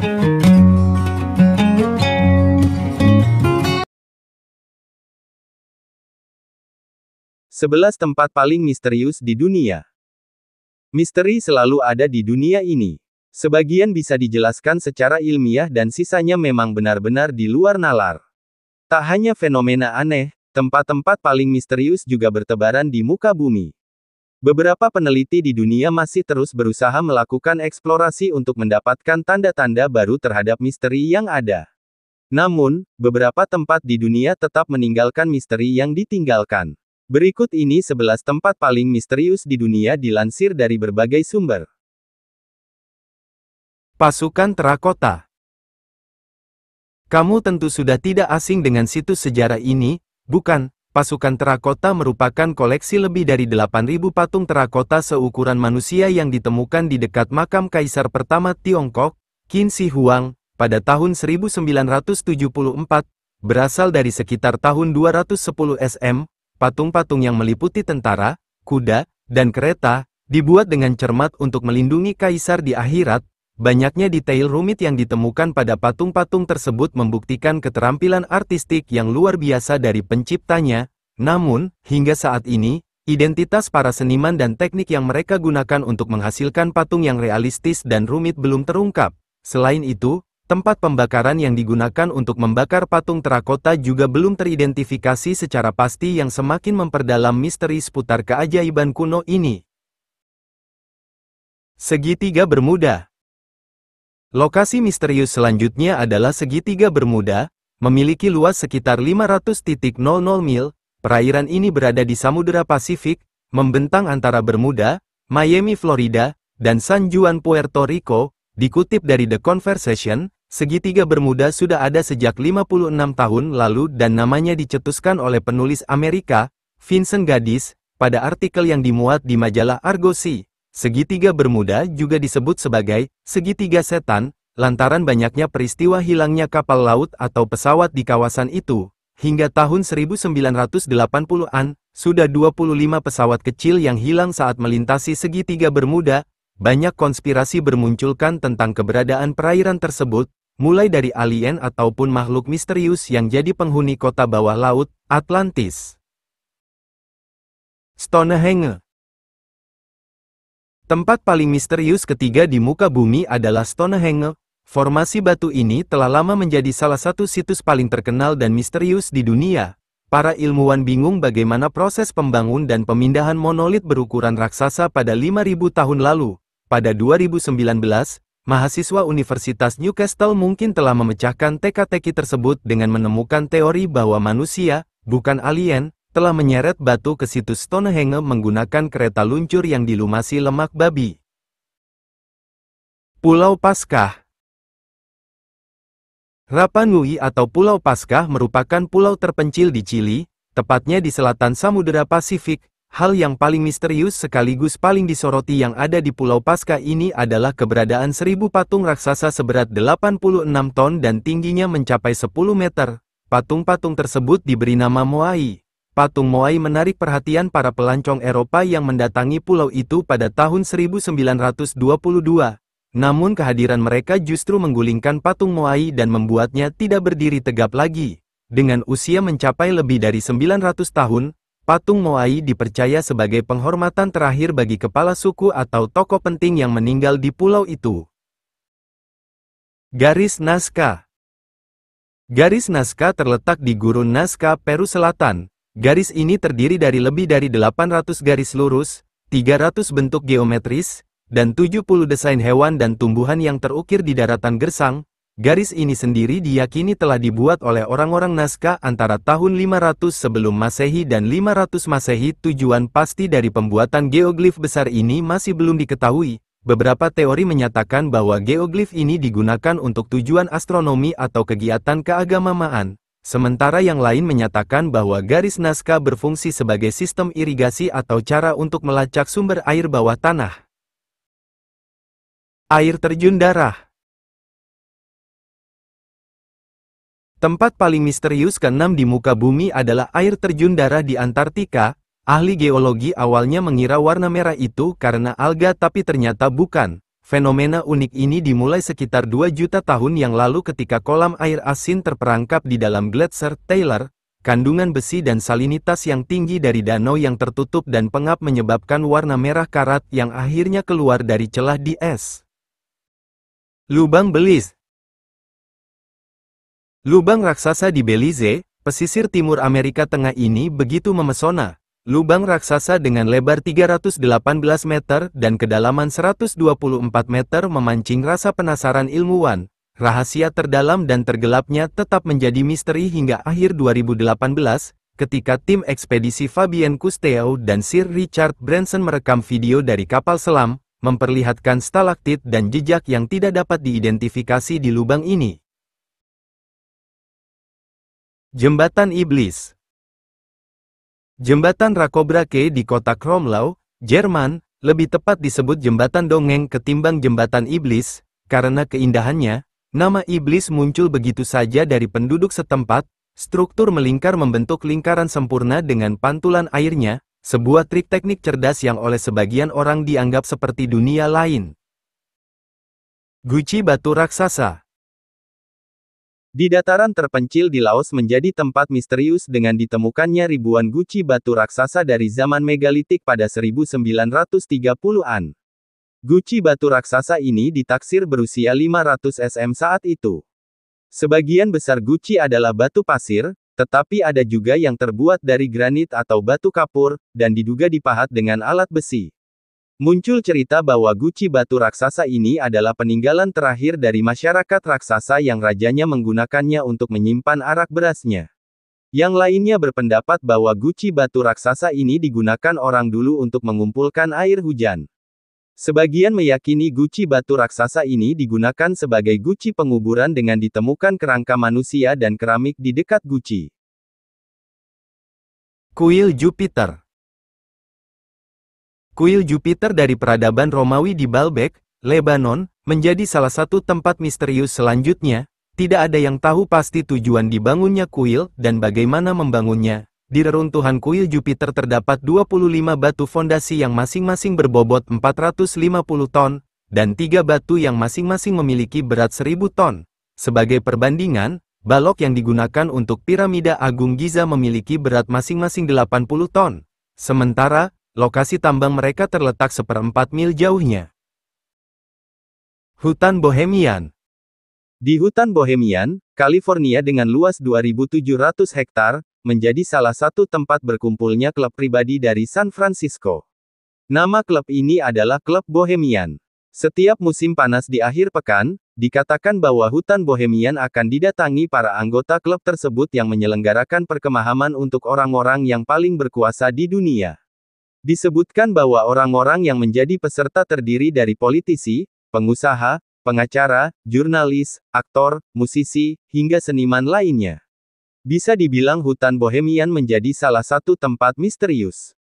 11 tempat paling misterius di dunia. Misteri selalu ada di dunia ini. Sebagian bisa dijelaskan secara ilmiah dan sisanya memang benar-benar di luar nalar. Tak hanya fenomena aneh, tempat-tempat paling misterius juga bertebaran di muka bumi. Beberapa peneliti di dunia masih terus berusaha melakukan eksplorasi untuk mendapatkan tanda-tanda baru terhadap misteri yang ada. Namun, beberapa tempat di dunia tetap meninggalkan misteri yang ditinggalkan. Berikut ini 11 tempat paling misterius di dunia dilansir dari berbagai sumber. Pasukan Terakota. Kamu tentu sudah tidak asing dengan situs sejarah ini, bukan? Pasukan terakota merupakan koleksi lebih dari 8.000 patung terakota seukuran manusia yang ditemukan di dekat makam Kaisar pertama Tiongkok, Qin Shi Huang, pada tahun 1974, berasal dari sekitar tahun 210 SM. Patung-patung yang meliputi tentara, kuda, dan kereta, dibuat dengan cermat untuk melindungi kaisar di akhirat. Banyaknya detail rumit yang ditemukan pada patung-patung tersebut membuktikan keterampilan artistik yang luar biasa dari penciptanya. Namun, hingga saat ini, identitas para seniman dan teknik yang mereka gunakan untuk menghasilkan patung yang realistis dan rumit belum terungkap. Selain itu, tempat pembakaran yang digunakan untuk membakar patung terakota juga belum teridentifikasi secara pasti yang semakin memperdalam misteri seputar keajaiban kuno ini. Segitiga Bermuda. Lokasi misterius selanjutnya adalah Segitiga Bermuda, memiliki luas sekitar 500,00 mil. Perairan ini berada di Samudera Pasifik, membentang antara Bermuda, Miami, Florida, dan San Juan, Puerto Rico. Dikutip dari The Conversation, Segitiga Bermuda sudah ada sejak 56 tahun lalu dan namanya dicetuskan oleh penulis Amerika, Vincent Gaddis, pada artikel yang dimuat di majalah Argosy. Segitiga Bermuda juga disebut sebagai Segitiga Setan, lantaran banyaknya peristiwa hilangnya kapal laut atau pesawat di kawasan itu. Hingga tahun 1980-an, sudah 25 pesawat kecil yang hilang saat melintasi Segitiga Bermuda. Banyak konspirasi bermunculkan tentang keberadaan perairan tersebut, mulai dari alien ataupun makhluk misterius yang jadi penghuni kota bawah laut, Atlantis. Stonehenge. Tempat paling misterius ketiga di muka bumi adalah Stonehenge. Formasi batu ini telah lama menjadi salah satu situs paling terkenal dan misterius di dunia. Para ilmuwan bingung bagaimana proses pembangun dan pemindahan monolit berukuran raksasa pada 5.000 tahun lalu. Pada 2019, mahasiswa Universitas Newcastle mungkin telah memecahkan teka-teki tersebut dengan menemukan teori bahwa manusia, bukan alien, telah menyeret batu ke situs Stonehenge menggunakan kereta luncur yang dilumasi lemak babi. Pulau Paskah. Rapa Nui atau Pulau Paskah merupakan pulau terpencil di Chili, tepatnya di selatan Samudera Pasifik. Hal yang paling misterius sekaligus paling disoroti yang ada di Pulau Paskah ini adalah keberadaan 1.000 patung raksasa seberat 86 ton dan tingginya mencapai 10 meter. Patung-patung tersebut diberi nama Moai. Patung Moai menarik perhatian para pelancong Eropa yang mendatangi pulau itu pada tahun 1922. Namun kehadiran mereka justru menggulingkan patung Moai dan membuatnya tidak berdiri tegap lagi. Dengan usia mencapai lebih dari 900 tahun, patung Moai dipercaya sebagai penghormatan terakhir bagi kepala suku atau tokoh penting yang meninggal di pulau itu. Garis Nazca. Garis Nazca terletak di Gurun Nazca, Peru Selatan. Garis ini terdiri dari lebih dari 800 garis lurus, 300 bentuk geometris, dan 70 desain hewan dan tumbuhan yang terukir di daratan gersang. Garis ini sendiri diyakini telah dibuat oleh orang-orang Nazca antara tahun 500 sebelum Masehi dan 500 Masehi. Tujuan pasti dari pembuatan geoglif besar ini masih belum diketahui. Beberapa teori menyatakan bahwa geoglif ini digunakan untuk tujuan astronomi atau kegiatan keagamaan. Sementara yang lain menyatakan bahwa garis Nazca berfungsi sebagai sistem irigasi atau cara untuk melacak sumber air bawah tanah. Air terjun darah. Tempat paling misterius ke-6 di muka bumi adalah air terjun darah di Antartika. Ahli geologi awalnya mengira warna merah itu karena alga tapi ternyata bukan. Fenomena unik ini dimulai sekitar 2 juta tahun yang lalu ketika kolam air asin terperangkap di dalam gletser Taylor. Kandungan besi dan salinitas yang tinggi dari danau yang tertutup dan pengap menyebabkan warna merah karat yang akhirnya keluar dari celah di es. Lubang Belize. Lubang raksasa di Belize, pesisir timur Amerika Tengah ini begitu memesona. Lubang raksasa dengan lebar 318 meter dan kedalaman 124 meter memancing rasa penasaran ilmuwan. Rahasia terdalam dan tergelapnya tetap menjadi misteri hingga akhir 2018, ketika tim ekspedisi Fabien Cousteau dan Sir Richard Branson merekam video dari kapal selam, memperlihatkan stalaktit dan jejak yang tidak dapat diidentifikasi di lubang ini. Jembatan Iblis. Jembatan Rakobrake di kota Kromlau, Jerman, lebih tepat disebut jembatan dongeng ketimbang jembatan iblis, karena keindahannya. Nama iblis muncul begitu saja dari penduduk setempat. Struktur melingkar membentuk lingkaran sempurna dengan pantulan airnya, sebuah trik teknik cerdas yang oleh sebagian orang dianggap seperti dunia lain. Guci Batu Raksasa. Di dataran terpencil di Laos menjadi tempat misterius dengan ditemukannya ribuan guci batu raksasa dari zaman megalitik pada 1930-an. Guci batu raksasa ini ditaksir berusia 500 cm saat itu. Sebagian besar guci adalah batu pasir, tetapi ada juga yang terbuat dari granit atau batu kapur, dan diduga dipahat dengan alat besi. Muncul cerita bahwa guci batu raksasa ini adalah peninggalan terakhir dari masyarakat raksasa yang rajanya menggunakannya untuk menyimpan arak berasnya. Yang lainnya berpendapat bahwa guci batu raksasa ini digunakan orang dulu untuk mengumpulkan air hujan. Sebagian meyakini guci batu raksasa ini digunakan sebagai guci penguburan dengan ditemukan kerangka manusia dan keramik di dekat guci. Kuil Jupiter. Kuil Jupiter dari peradaban Romawi di Baalbek, Lebanon, menjadi salah satu tempat misterius selanjutnya. Tidak ada yang tahu pasti tujuan dibangunnya kuil dan bagaimana membangunnya. Di reruntuhan kuil Jupiter terdapat 25 batu fondasi yang masing-masing berbobot 450 ton, dan 3 batu yang masing-masing memiliki berat 1000 ton. Sebagai perbandingan, balok yang digunakan untuk piramida Agung Giza memiliki berat masing-masing 80 ton. Sementara, lokasi tambang mereka terletak 1/4 mil jauhnya. Hutan Bohemian. Di hutan Bohemian, California dengan luas 2.700 hektar, menjadi salah satu tempat berkumpulnya klub pribadi dari San Francisco. Nama klub ini adalah Klub Bohemian. Setiap musim panas di akhir pekan, dikatakan bahwa hutan Bohemian akan didatangi para anggota klub tersebut yang menyelenggarakan perkemahan untuk orang-orang yang paling berkuasa di dunia. Disebutkan bahwa orang-orang yang menjadi peserta terdiri dari politisi, pengusaha, pengacara, jurnalis, aktor, musisi, hingga seniman lainnya. Bisa dibilang hutan Bohemian menjadi salah satu tempat misterius.